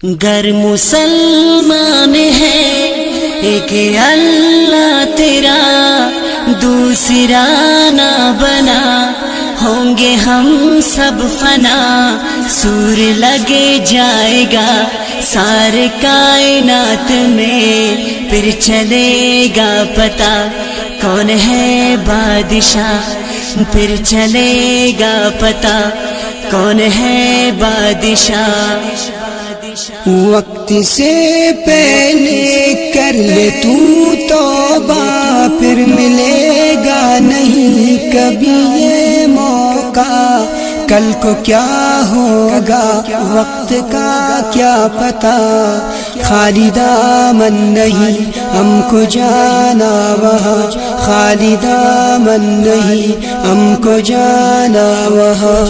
گر مسلمان ہے ایک اللہ تیرا دوسرا نہ بنا، ہوں گے ہم سب فنا، سور لگے جائے گا سارے کائنات میں، پھر چلے گا پتہ کون ہے بادشاہ، پھر چلے گا پتہ کون ہے بادشاہ۔ وقت سے پہلے کر لے تو توبہ، پھر ملے گا نہیں کبھی یہ موقع، کل کو کیا ہوگا وقت کا کیا پتہ، خالی دامن نہیں ہم کو جانا وہاں، خالی دامن نہیں ہم کو جانا وہاں۔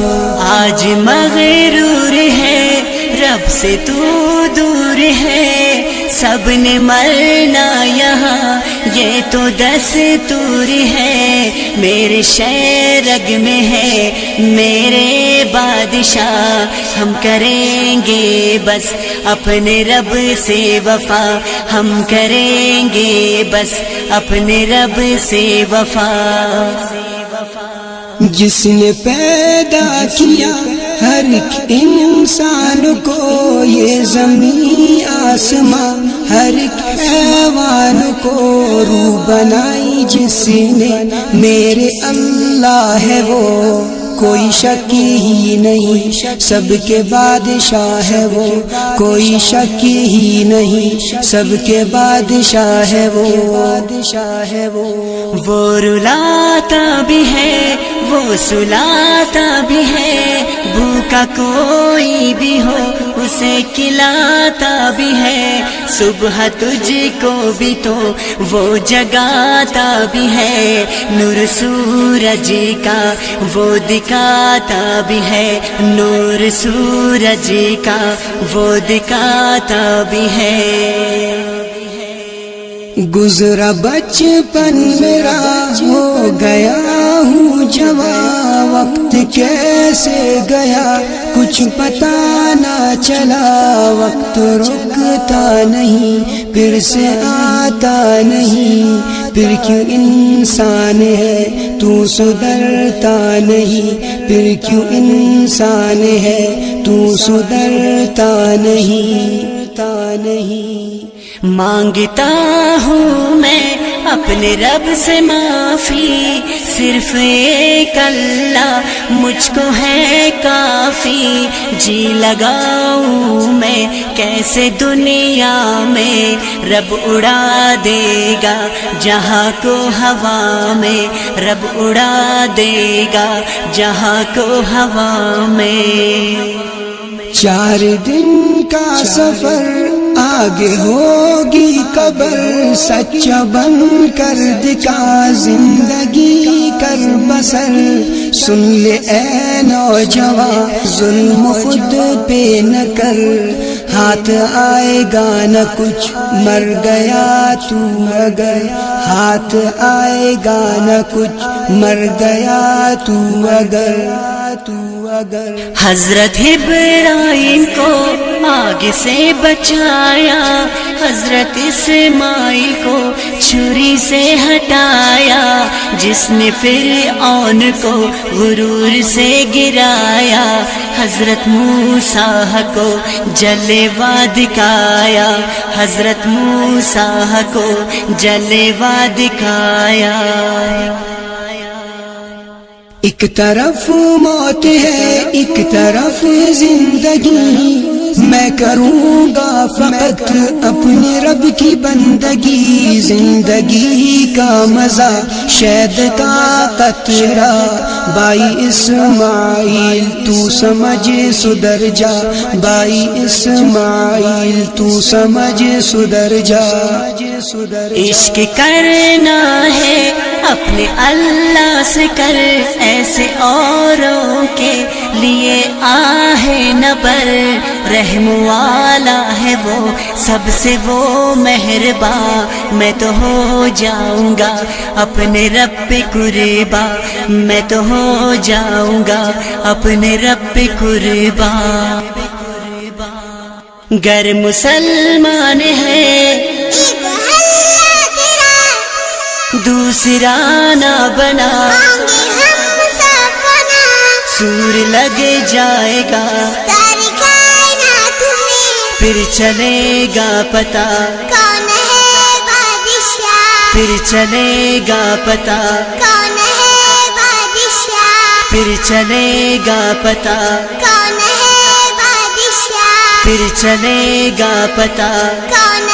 آج مغرور ہے رب سے تو دور ہے، سب نے مرنا یہاں یہ تو دستور ہے، میرے شہ رگ میں ہے میرے بادشاہ، ہم کریں گے بس اپنے رب سے وفا، ہم کریں گے بس اپنے رب سے وفا۔ جس نے پیدا کیا ہر ایک انسان کو، یہ زمین آسمان ہر ایک حیوان کو، روح بنائی جس نے میرے اللہ ہے وہ، کوئی شک ہی نہیں سب کے بادشاہ ہے وہ، کوئی شک ہی نہیں سب کے بادشاہ ہے وہ، بادشاہ ہے وہ۔ وہ رلاتا بھی ہے وہ سلاتا بھی ہے، بھوکا کوئی بھی ہو اسے کھلاتا بھی ہے، صبح تجھ کو بھی تو وہ جگاتا بھی ہے، نور سورج کا وہ دکھاتا بھی ہے، نور سورج کا وہ دکھاتا بھی ہے۔ گزرا بچپن میرا ہو گیا ہوں جوان، وقت کیسے گیا کچھ پتہ نہ چلا، وقت رکتا نہیں پھر سے آتا نہیں، پھر کیوں انسان ہے تو سدھرتا نہیں، پھر کیوں انسان ہے تو سدھرتا نہیں، مانگتا ہوں میں اپنے رب سے معافی، صرف ایک اللہ مجھ کو ہے کافی، جی لگاؤں میں کیسے دنیا میں، رب اڑا دے گا جہاں کو ہوا میں، رب اڑا دے گا جہاں کو ہوا میں۔ 4 دن کا سفر آگے ہوگی قبر، سچا بن کر دکھا زندگی کر بسر، سن لے اے نوجوان ظلم خود پہ نہ کر، ہاتھ آئے گا نہ کچھ مر گیا تو اگر، ہاتھ آئے گا نہ کچھ مر گیا تو اگر، حضرت ابراہیم کو آگ سے بچایا، حضرت اسماعیل کو چھری سے ہٹایا، جس نے فرعون کو غرور سے گرایا، حضرت موسیٰ کو جلوہ دکھایا، حضرت موسیٰ کو جلوہ دکھایا۔ ایک طرف موت ہے ایک طرف زندگی، میں کروں گا فقط اپنے رب کی بندگی، زندگی کا مزہ شہد کا قطرہ، بھائی اسماعیل تو سمجھ سدھر جا، بھائی اسماعیل تو سمجھ سدھر جا۔ عشق کرنا ہے اپنے اللہ سے کر، ایسے اوروں کے لیے آہ نہ بر، رحم والا ہے وہ سب سے وہ مہربان، میں تو ہو جاؤں گا اپنے رب پہ قربان، میں تو ہو جاؤں گا اپنے رب پہ قربان۔ گر مسلمان ہے عید اللہ تیرا دوسرا نہ بنا، ہوں گے ہم سفنا، سور لگ جائے گا ساری کائنات میں پھر چلے گا پتا، کون ہے بادشاہ، پھر چلے گا پتا، کون ہے بادشاہ، پھر چلے گا پتا، کون ہے بادشاہ، پھر چلے گا پتا، کون